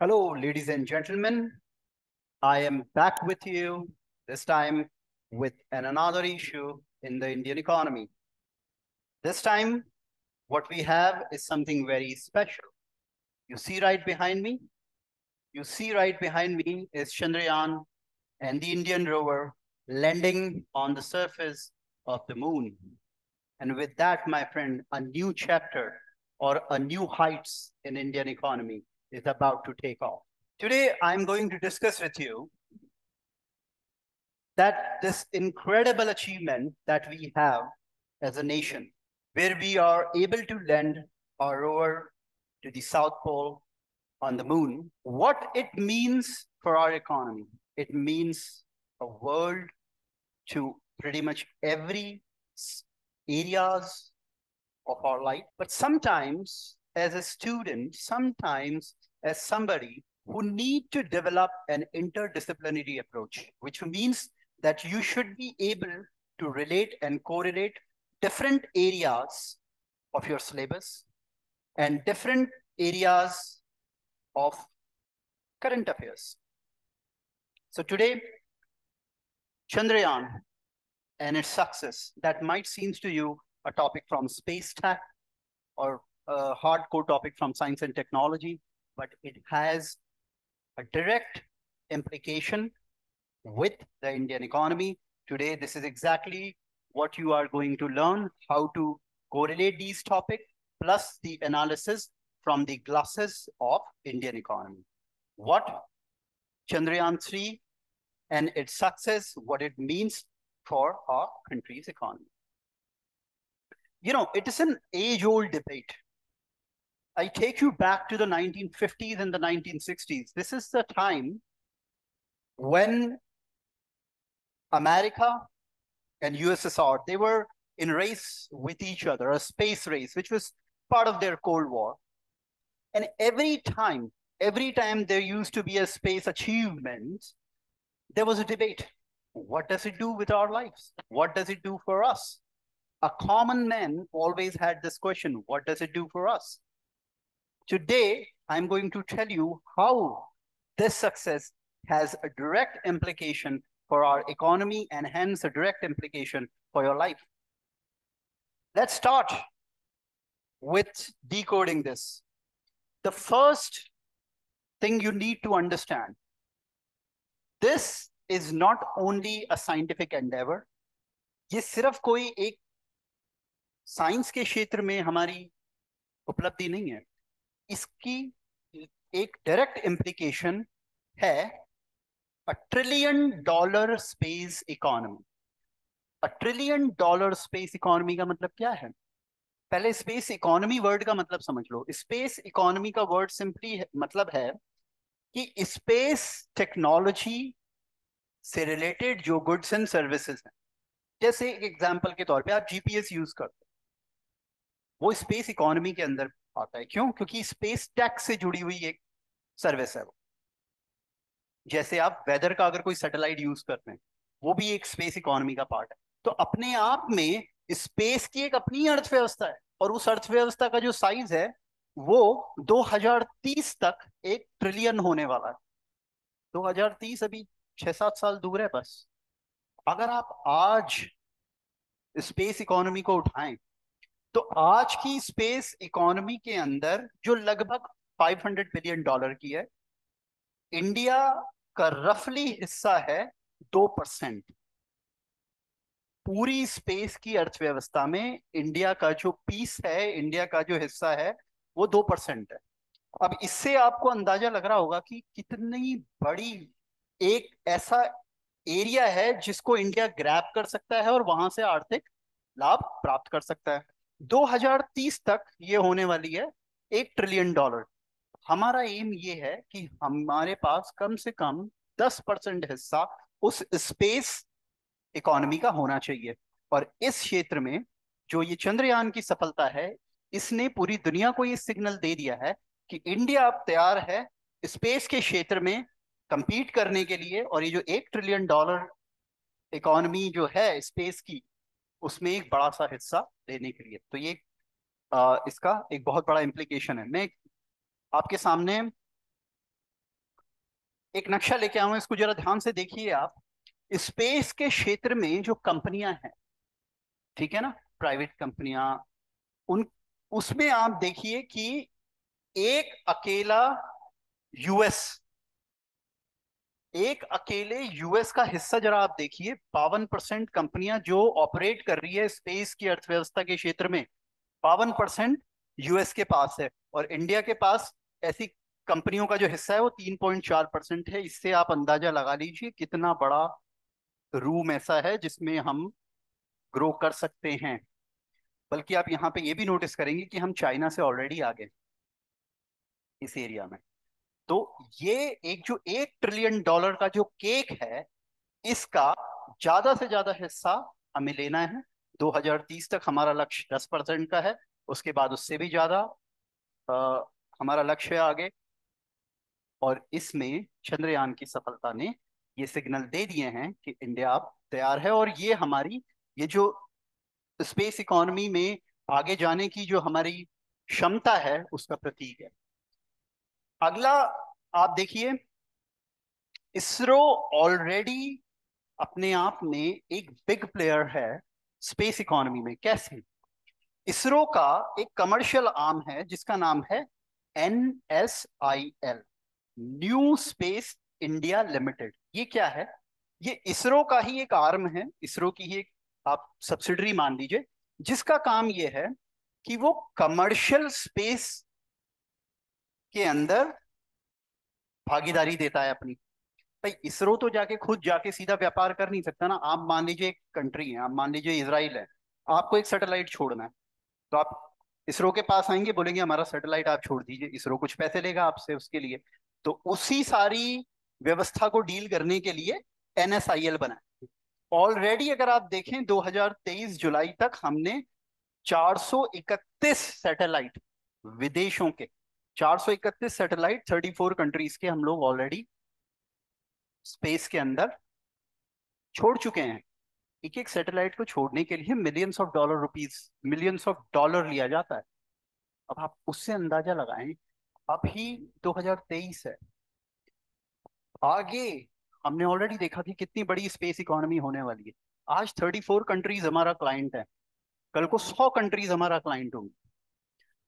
Hello, ladies and gentlemen. I am back with you, this time with another issue in the Indian economy. This time, what we have is something very special. You see right behind me? You see right behind me is Chandrayaan and the Indian rover landing on the surface of the moon. And with that, my friend, a new chapter or a new heights in Indian economy is about to take off. Today, I'm going to discuss with you that this incredible achievement that we have as a nation, where we are able to land our rover to the South Pole on the moon, what it means for our economy. It means a world to pretty much every areas of our life. But sometimes as a student, sometimes as somebody who need to develop an interdisciplinary approach, which means that you should be able to relate and correlate different areas of your syllabus and different areas of current affairs. So today, Chandrayaan and its success, that might seem to you a topic from space tech or a hardcore topic from science and technology, but it has a direct implication with the Indian economy. Today, this is exactly what you are going to learn, how to correlate these topics, plus the analysis from the glasses of Indian economy. What Chandrayaan 3 and its success, what it means for our country's economy. You know, it is an age-old debate. I take you back to the 1950s and the 1960s. This is the time when America and USSR, they were in race with each other, a space race, which was part of their Cold War. And every time there used to be a space achievement, there was a debate. What does it do with our lives? What does it do for us? A common man always had this question, what does it do for us? Today, I'm going to tell you how this success has a direct implication for our economy and hence a direct implication for your life. Let's start with decoding this. The first thing you need to understand, this is not only a scientific endeavor, ये सिर्फ कोई एक science के क्षेत्र में हमारी उपलब्धि नहीं है, इसकी एक डायरेक्ट इम्प्लीकेशन है $1 trillion space economy. $1 trillion space economy का मतलब क्या है? पहले स्पेस इकोनॉमी वर्ड का मतलब समझ लो। स्पेस इकोनॉमी का वर्ड सिंपली मतलब है कि स्पेस टेक्नोलॉजी से रिलेटेड जो गुड्स एंड सर्विसेज हैं, जैसे एक एग्जांपल के तौर पे आप जीपीएस यूज करते हो, वो स्पेस इकोनॉमी के अंदर आता है। क्यों? क्योंकि स्पेस टेक से जुड़ी हुई एक सर्विस है वो। जैसे आप वेदर का अगर कोई सैटेलाइट यूज करते हैं, वो भी एक स्पेस इकोनॉमी का पार्ट है। तो अपने आप में स्पेस की एक अपनी अर्थव्यवस्था है, और उस अर्थव्यवस्था का जो साइज है वो 2030 तक 1 ट्रिलियन होने वाला है। 2030 अभी 6-7 साल दूर है बस। अगर आप आज स्पेस इकोनॉमी को उठाएं, तो आज की स्पेस इकोनॉमी के अंदर जो लगभग $500 बिलियन की है, इंडिया का रफली हिस्सा है 2%। पूरी स्पेस की अर्थव्यवस्था में इंडिया का जो पीस है, इंडिया का जो हिस्सा है, वो 2% है। अब इससे आपको अंदाजा लग रहा होगा कि कितनी बड़ी एक ऐसा एरिया है जिसको इंडिया ग्रैब कर सकता है और वहां से आर्थिक लाभ प्राप्त कर सकता है। 2030 तक ये होने वाली है $1 ट्रिलियन। हमारा एम ये है कि हमारे पास कम से कम 10% हिस्सा उस स्पेस इकोनॉमी का होना चाहिए। और इस क्षेत्र में जो ये चंद्रयान की सफलता है, इसने पूरी दुनिया को ये सिग्नल दे दिया है कि इंडिया अब तैयार है स्पेस के क्षेत्र में compete करने के लिए। और ये जो $1 ट्रिलियन इकोनॉमी जो है स्पेस की, उसमें एक बड़ा सा हिस्सा देने के लिए। तो ये इसका एक बहुत बड़ा इम्प्लीकेशन है। मैं आपके सामने एक नक्शा लेके आऊं, इसको जरा ध्यान से देखिए आप। स्पेस के क्षेत्र में जो कंपनियां हैं, ठीक है ना, प्राइवेट कंपनियां, उन उसमें आप देखिए कि एक अकेला यूएस, एक अकेले यूएस का हिस्सा जरा आप देखिए, 52% कंपनियां जो ऑपरेट कर रही है स्पेस की अर्थव्यवस्था के क्षेत्र में, 52% यूएस के पास है। और इंडिया के पास ऐसी कंपनियों का जो हिस्सा है वो 3.4% है। इससे आप अंदाजा लगा लीजिए कितना बड़ा रूम ऐसा है जिसमें हम ग्रो कर सकते हैं। बल्कि आप यहाँ पे ये भी नोटिस करेंगे कि हम चाइना से ऑलरेडी आगे इस एरिया में। तो ये एक जो $1 ट्रिलियन का जो केक है, इसका ज्यादा से ज्यादा हिस्सा हमें लेना है। 2030 तक हमारा लक्ष्य 10% का है, उसके बाद उससे भी ज्यादा अ, हमारा लक्ष्य है आगे। और इसमें चंद्रयान की सफलता ने ये सिग्नल दे दिए हैं कि इंडिया अब तैयार है, और ये हमारी, ये जो स्पेस इकोनॉमी में आगे जाने की जो हमारी क्षमता है उसका प्रतीक है। अगला आप देखिए, इसरो ऑलरेडी अपने आप में एक बिग प्लेयर है स्पेस इकोनॉमी में। कैसे? इसरो का एक कमर्शियल आर्म है जिसका नाम है NSIL, new space India limited. ये क्या है? ये इसरो का ही एक आर्म है, इसरो की ही एक आप सब्सिडरी मान लीजिए, जिसका काम ये है कि वो कमर्शियल स्पेस के अंदर भागीदारी देता है अपनी। भाई इसरो तो जाके खुद जाके सीधा व्यापार कर नहीं सकता ना। आप मान लीजिए एक कंट्री है, आप मान लीजिए इसराइल है, आपको एक सैटेलाइट छोड़ना है, तो आप इसरो के पास आएंगे, बोलेंगे हमारा सैटेलाइट आप छोड़ दीजिए, इसरो कुछ पैसे लेगा आपसे उसके लिए। तो उसी सारी व्यवस्था को डील करने के लिए NSIL बना है। ऑलरेडी अगर आप देखें 2023 जुलाई तक हमने 431 सैटेलाइट विदेशों के, 431 सैटेलाइट 34 कंट्रीज के हम लोग ऑलरेडी स्पेस के अंदर छोड़ चुके हैं। एक एक सैटेलाइट को छोड़ने के लिए millions of dollar, rupees, millions of dollar लिया जाता है। अब आप उससे अंदाजा लगाएं, अभी 2023 है, आगे हमने ऑलरेडी देखा कि कितनी बड़ी स्पेस इकोनॉमी होने वाली है। आज 34 कंट्रीज हमारा क्लाइंट है, कल को 100 कंट्रीज हमारा क्लाइंट होंगी।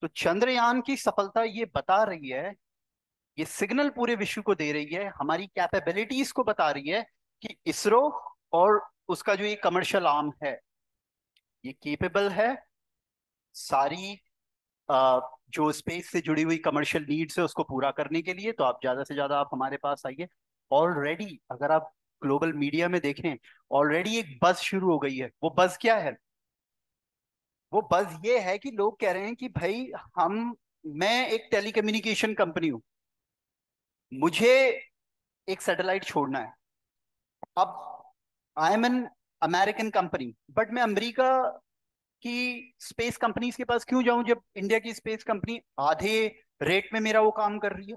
तो चंद्रयान की सफलता ये बता रही है, ये सिग्नल पूरे विश्व को दे रही है, हमारी कैपेबिलिटीज को बता रही है कि इसरो और उसका जो ये कमर्शियल आर्म है, ये केपेबल है सारी जो स्पेस से जुड़ी हुई कमर्शियल नीड्स है उसको पूरा करने के लिए। तो आप ज्यादा से ज्यादा आप हमारे पास आइए। ऑलरेडी अगर आप ग्लोबल मीडिया में देखें, ऑलरेडी एक बज शुरू हो गई है। वो बज क्या है? वो बज ये है कि लोग कह रहे हैं कि भाई हम, मैं एक टेलीकम्युनिकेशन कंपनी हूं, मुझे एक सैटेलाइट छोड़ना है। अब I am an American company, but मैं अमेरिका की स्पेस कंपनीज के पास क्यों जाऊं जब इंडिया की स्पेस कंपनी आधे रेट में मेरा वो काम कर रही है।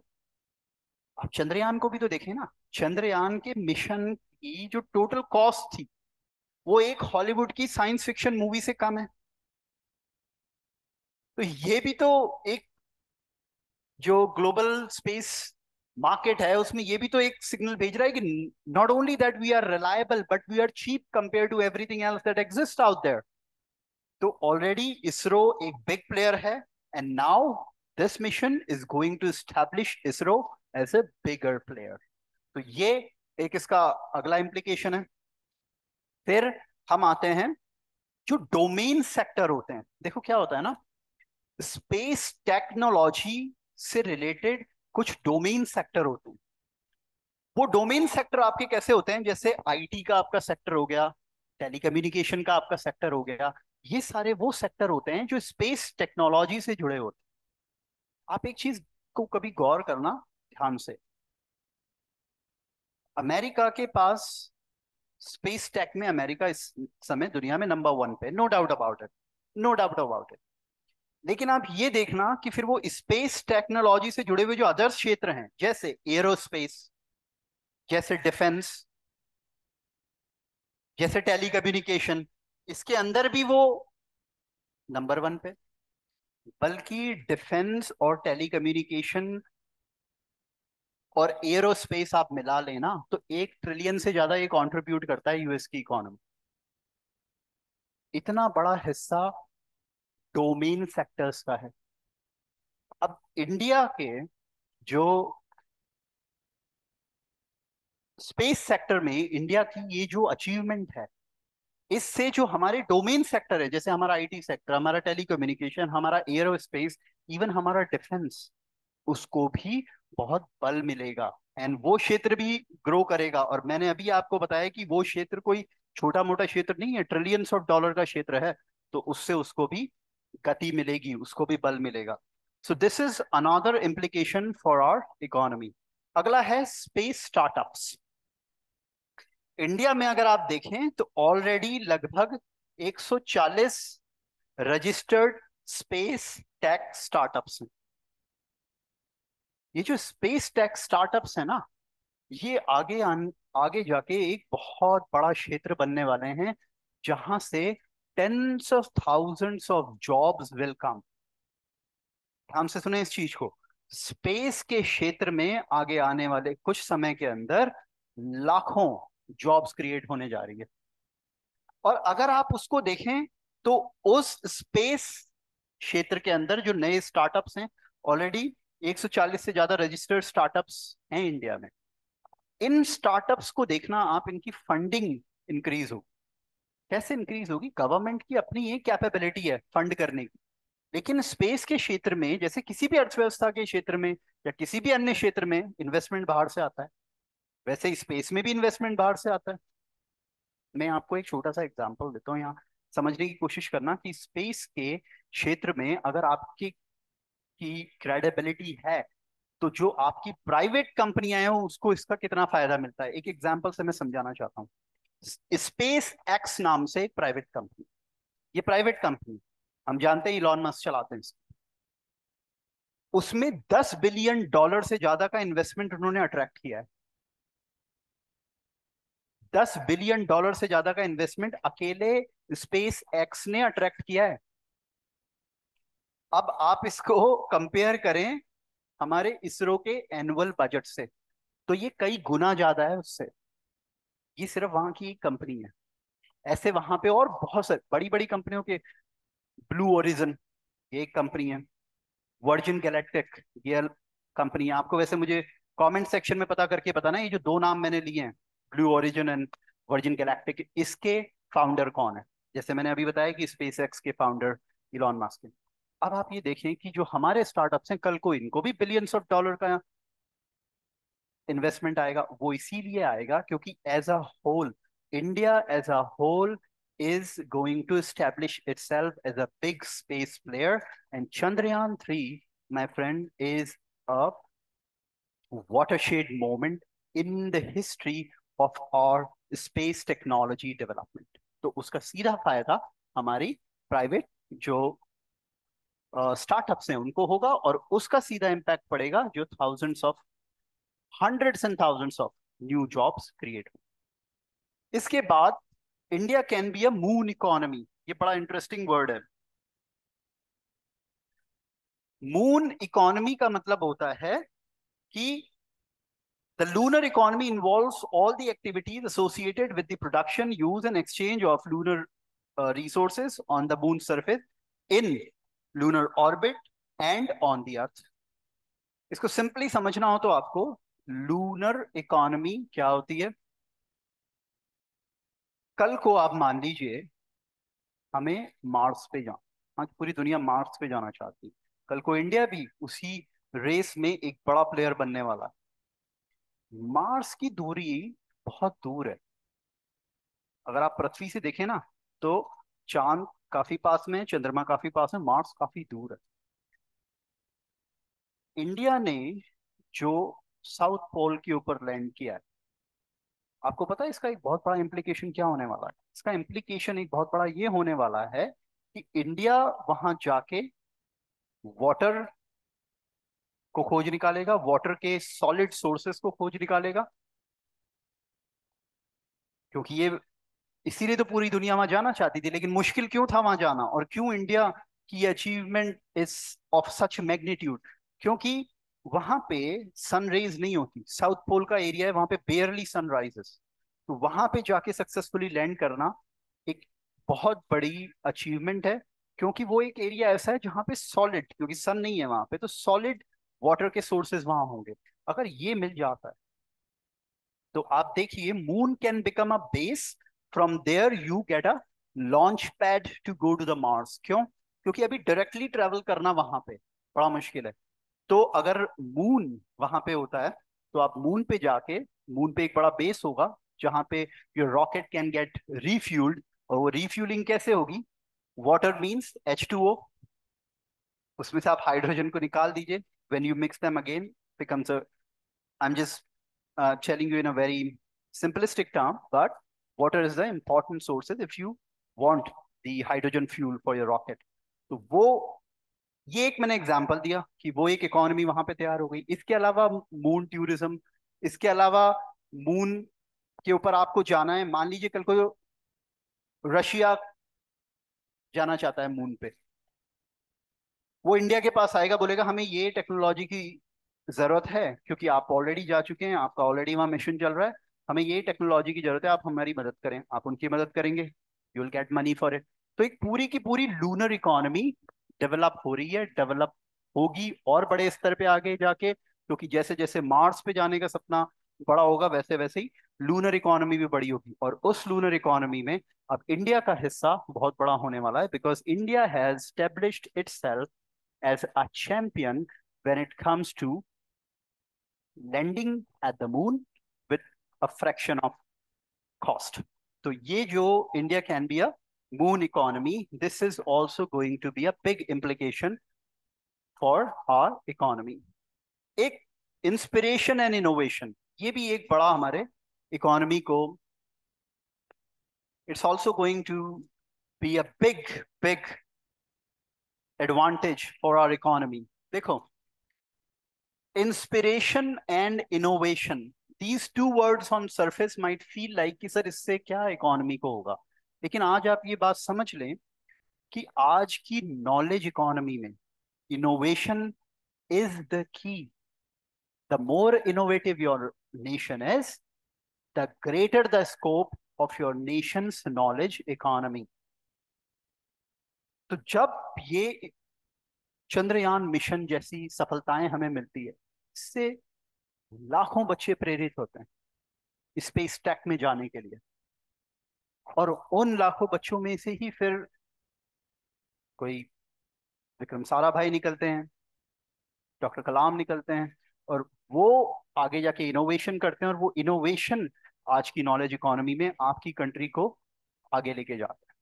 आप चंद्रयान को भी तो देखें ना, चंद्रयान के मिशन की जो टोटल कॉस्ट थी वो एक हॉलीवुड की साइंस फिक्शन मूवी से कम है। तो ये भी तो एक, जो ग्लोबल स्पेस मार्केट है उसमें ये भी तो एक सिग्नल भेज रहा है कि not only that we are reliable but we are cheap compare to everything else that exist out there. तो ऑलरेडी इसरो एक बिग प्लेयर है, and now this mission is going to establish ISRO as a bigger player. तो ये एक इसका अगला implication है। फिर हम आते हैं जो डोमेन सेक्टर होते हैं। देखो क्या होता है ना, स्पेस टेक्नोलॉजी से रिलेटेड कुछ डोमेन सेक्टर होते हैं। वो डोमेन सेक्टर आपके कैसे होते हैं? जैसे आईटी का आपका सेक्टर हो गया, टेलीकम्युनिकेशन का आपका सेक्टर हो गया, ये सारे वो सेक्टर होते हैं जो स्पेस टेक्नोलॉजी से जुड़े होते हैं। आप एक चीज को कभी गौर करना ध्यान से, अमेरिका के पास स्पेस टेक में, अमेरिका इस समय दुनिया में नंबर 1 पे, no doubt about it, no doubt about it. लेकिन आप ये देखना कि फिर वो स्पेस टेक्नोलॉजी से जुड़े हुए जो अदर क्षेत्र हैं, जैसे एरोस्पेस, जैसे डिफेंस, जैसे टेलीकम्युनिकेशन, इसके अंदर भी वो नंबर 1 पे। बल्कि डिफेंस और टेलीकम्युनिकेशन और एरोस्पेस आप मिला लेना तो 1 ट्रिलियन से ज्यादा ये कंट्रीब्यूट करता है यूएस की इकोनॉमी। इतना बड़ा हिस्सा डोमेन सेक्टर्स का है। अब इंडिया के जो स्पेस सेक्टर में इंडिया की ये जो अचीवमेंट है, इससे जो हमारे डोमेन सेक्टर है, जैसे हमारा आईटी सेक्टर, हमारा टेलीकम्युनिकेशन, हमारा एरोस्पेस, इवन हमारा डिफेंस, उसको भी बहुत बल मिलेगा। एंड वो क्षेत्र भी ग्रो करेगा। और मैंने अभी आपको बताया कि वो क्षेत्र कोई छोटा मोटा क्षेत्र नहीं है, ट्रिलियंस ऑफ डॉलर का क्षेत्र है। तो उससे उसको भी गति मिलेगी, उसको भी बल मिलेगा। So this is another implication for our economy. अगला है स्पेस स्टार्टअप्स। इंडिया में अगर आप देखें तो ऑलरेडी लगभग 140 रजिस्टर्ड स्पेस टेक स्टार्टअप्स हैं। ये जो स्पेस टेक स्टार्टअप्स है ना, ये आगे जाके एक बहुत बड़ा क्षेत्र बनने वाले हैं, जहां से tens of thousands of jobs will come. ध्यान से सुने इस चीज को। स्पेस के क्षेत्र में आगे आने वाले कुछ समय के अंदर लाखों जॉब्स क्रिएट होने जा रही है। और अगर आप उसको देखें तो उस स्पेस क्षेत्र के अंदर जो नए स्टार्टअप्स हैं, ऑलरेडी 140 से ज्यादा रजिस्टर्ड स्टार्टअप्स हैं इंडिया में। इन स्टार्टअप्स को देखना आप, इनकी फंडिंग इंक्रीज हो। कैसे इंक्रीज होगी? गवर्नमेंट की अपनी एक कैपेबिलिटी है फंड करने की। लेकिन स्पेस के क्षेत्र में, जैसे किसी भी अर्थव्यवस्था के क्षेत्र में या किसी भी अन्य क्षेत्र में, इन्वेस्टमेंट बाहर से आता है, वैसे ही स्पेस में भी इन्वेस्टमेंट बाहर से आता है। मैं आपको एक छोटा सा एग्जांपल देता हूँ यहाँ, समझने की कोशिश करना कि स्पेस के क्षेत्र में अगर आपकी की क्रेडिबिलिटी है, तो जो आपकी प्राइवेट कंपनियां हैं उसको इसका कितना फायदा मिलता है। एक एग्जांपल से मैं समझाना चाहता हूँ। स्पेस एक्स नाम से एक प्राइवेट कंपनी, ये प्राइवेट कंपनी हम जानते हैं इलॉन मस्क चलाते हैं इसको। उसमें $10 बिलियन से ज्यादा का इन्वेस्टमेंट उन्होंने अट्रैक्ट किया है। $10 बिलियन से ज्यादा का इन्वेस्टमेंट अकेले स्पेस एक्स ने अट्रैक्ट किया है। अब आप इसको कंपेयर करें हमारे इसरो के एनुअल बजट से, तो ये कई गुना ज्यादा है उससे। ये सिर्फ वहां की कंपनी है। ऐसे वहां पे और बहुत सारी बड़ी बड़ी कंपनियों के, ब्लू ओरिजन ये एक कंपनी है, वर्जिन गैलेक्टिक ये कंपनी है। आपको वैसे मुझे कमेंट सेक्शन में पता करके बताना, ये जो दो नाम मैंने लिए हैं, blue origin and virgin galactic, इसके फाउंडर कौन है। जैसे मैंने अभी बताया कि स्पेस एक्स के फाउंडर इलॉन मस्क हैं। अब आप ये देखें कि जो हमारे स्टार्टअप्स हैं, कल को इनको भी बिलियंस ऑफ डॉलर का इन्वेस्टमेंट आएगा। वो इसीलिए आएगा क्योंकि as a whole, India as a whole is going to establish itself as a big space player, and Chandrayaan 3, my friend, is a watershed moment in the history of our space technology development. तो उसका सीधा फायदा हमारी private जो startups हैं उनको होगा, और उसका सीधा इम्पैक्ट पड़ेगा जो thousands of, hundreds and thousands of new jobs create हो। इसके बाद India can be a moon economy. ये बड़ा इंटरेस्टिंग वर्ड है। मून इकोनॉमी का मतलब होता है कि the lunar economy involves all the activities associated with the production, use, and exchange of lunar resources on the moon's surface, in lunar orbit, and on the earth. इसको simply समझना हो तो आपको, लूनर इकोनॉमी क्या होती है? कल को आप मान लीजिए हमें मार्स पे जाना, आज पूरी दुनिया मार्स पे जाना चाहती है। कल को इंडिया भी उसी रेस में एक बड़ा प्लेयर बनने वाला है। मार्स की दूरी बहुत दूर है। अगर आप पृथ्वी से देखें ना, तो चांद काफी पास में है, चंद्रमा काफी पास है, मार्स काफी दूर है। इंडिया ने जो साउथ पोल के ऊपर लैंड किया है, आपको पता है इसका एक बहुत बड़ा इम्प्लीकेशन क्या होने वाला है? इसका इम्प्लीकेशन एक बहुत बड़ा ये होने वाला है कि इंडिया वहां जाके वाटर को खोज निकालेगा, वाटर के सॉलिड सोर्सेस को खोज निकालेगा। क्योंकि ये, इसीलिए तो पूरी दुनिया वहां जाना चाहती थी। लेकिन मुश्किल क्यों था वहां जाना, और क्यों इंडिया की achievement is of such magnitude? क्योंकि वहां पे सन रेज नहीं होती, साउथ पोल का एरिया है, वहां पे बेयरली सन राइजेस। तो वहां पे जाके सक्सेसफुली लैंड करना एक बहुत बड़ी अचीवमेंट है, क्योंकि वो एक एरिया ऐसा है जहाँ पे सॉलिड, क्योंकि सन नहीं है वहां पे, तो सॉलिड वाटर के सोर्सेज वहां होंगे। अगर ये मिल जाता है तो आप देखिए, moon can become a base, from there you get a launch pad to go to the Mars. क्यों? क्योंकि अभी डायरेक्टली ट्रेवल करना वहां पे बड़ा मुश्किल है। तो अगर मून वहां पे होता है तो आप मून पे जाके, मून पे एक बड़ा बेस होगा जहां पे your rocket can get refuelled. और वो रिफ्यूलिंग कैसे होगी? वाटर मीन्स H2O, उसमें से आप हाइड्रोजन को निकाल दीजिए, when you mix them again becomes a, I am just telling you in a very simplistic term, but water is the important sources if you want the hydrogen fuel for your rocket. तो वो, ये एक मैंने example दिया कि वो एक economy वहां पे तैयार हो गई। इसके अलावा मून टूरिज्म, इसके अलावा मून के ऊपर आपको जाना है, मान लीजिए कल को रशिया जाना चाहता है मून पे, वो इंडिया के पास आएगा, बोलेगा हमें ये टेक्नोलॉजी की जरूरत है, क्योंकि आप ऑलरेडी जा चुके हैं, आपका ऑलरेडी वहाँ मिशन चल रहा है, हमें ये टेक्नोलॉजी की जरूरत है, आप हमारी मदद करें। आप उनकी मदद करेंगे, you will get money for it. तो एक पूरी की पूरी लूनर इकोनॉमी डेवलप हो रही है, डेवलप होगी और बड़े स्तर पे आगे जाके, क्योंकि जैसे जैसे मार्स पे जाने का सपना बड़ा होगा, वैसे वैसे ही लूनर इकोनॉमी भी बड़ी होगी। और उस लूनर इकोनॉमी में अब इंडिया का हिस्सा बहुत बड़ा होने वाला है, because India has established itself as a champion when it comes to lending at the moon with a fraction of cost. तो ये जो India can be a moon economy, this is also going to be a big implication for our economy. एक inspiration and innovation, ये भी एक बड़ा हमारे economy को, it's also going to be a big big advantage for our economy. देखो, inspiration and innovation, these two words on surface might feel like कि sir इससे क्या इकोनॉमी को होगा, लेकिन आज आप ये बात समझ लें कि आज की नॉलेज इकोनॉमी में innovation is the key. The more innovative your nation is, the greater the scope of your Nations knowledge economy. तो जब ये चंद्रयान मिशन जैसी सफलताएं हमें मिलती है, इससे लाखों बच्चे प्रेरित होते हैं स्पेस टेक में जाने के लिए, और उन लाखों बच्चों में से ही फिर कोई विक्रम साराभाई निकलते हैं, डॉक्टर कलाम निकलते हैं, और वो आगे जाके इनोवेशन करते हैं, और वो इनोवेशन आज की नॉलेज इकोनॉमी में आपकी कंट्री को आगे लेके जाता है।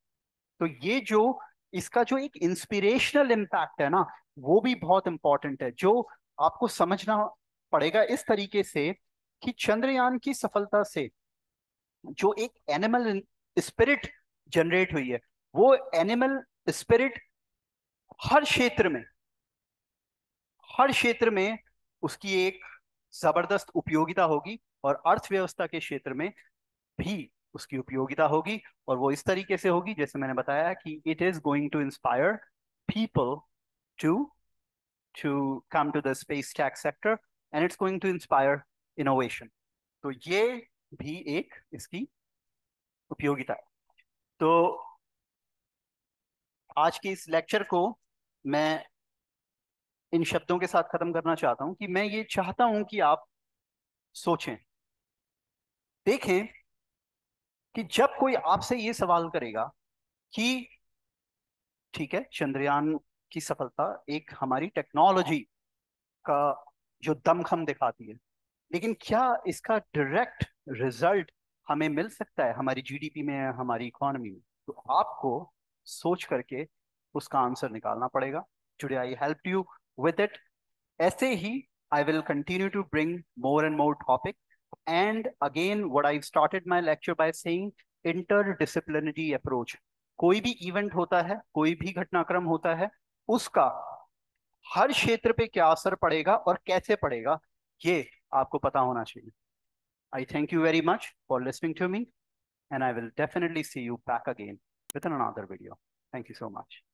तो ये जो इसका जो एक इंस्पिरेशनल इम्पैक्ट है ना, वो भी बहुत इंपॉर्टेंट है, जो आपको समझना पड़ेगा इस तरीके से कि चंद्रयान की सफलता से जो एक एनिमल स्पिरिट जनरेट हुई है, वो एनिमल स्पिरिट हर क्षेत्र में, हर क्षेत्र में उसकी एक जबरदस्त उपयोगिता होगी, और अर्थव्यवस्था के क्षेत्र में भी उसकी उपयोगिता होगी। और वो इस तरीके से होगी जैसे मैंने बताया कि it is going to inspire people to to come to the space tech sector, and it's going to inspire innovation. तो ये भी एक इसकी उपयोगिता है। तो आज के इस लेक्चर को मैं इन शब्दों के साथ खत्म करना चाहता हूं कि मैं ये चाहता हूं कि आप सोचें, देखें कि जब कोई आपसे ये सवाल करेगा कि ठीक है, चंद्रयान की सफलता एक हमारी टेक्नोलॉजी का जो दमखम दिखाती है, लेकिन क्या इसका डायरेक्ट रिजल्ट हमें मिल सकता है हमारी जीडीपी में या हमारी इकोनॉमी में? तो आपको सोच करके उसका आंसर निकालना पड़ेगा। Today I help you with it. ऐसे ही I will continue to bring more and more topic, and again what I started my lecture by saying, interdisciplinary approach. कोई भी इवेंट होता है, कोई भी घटनाक्रम होता है, उसका हर क्षेत्र पे क्या असर पड़ेगा और कैसे पड़ेगा, ये आपको पता होना चाहिए। आई thank you very much for listening to me, and I will definitely see you back again with another video. Thank you so much.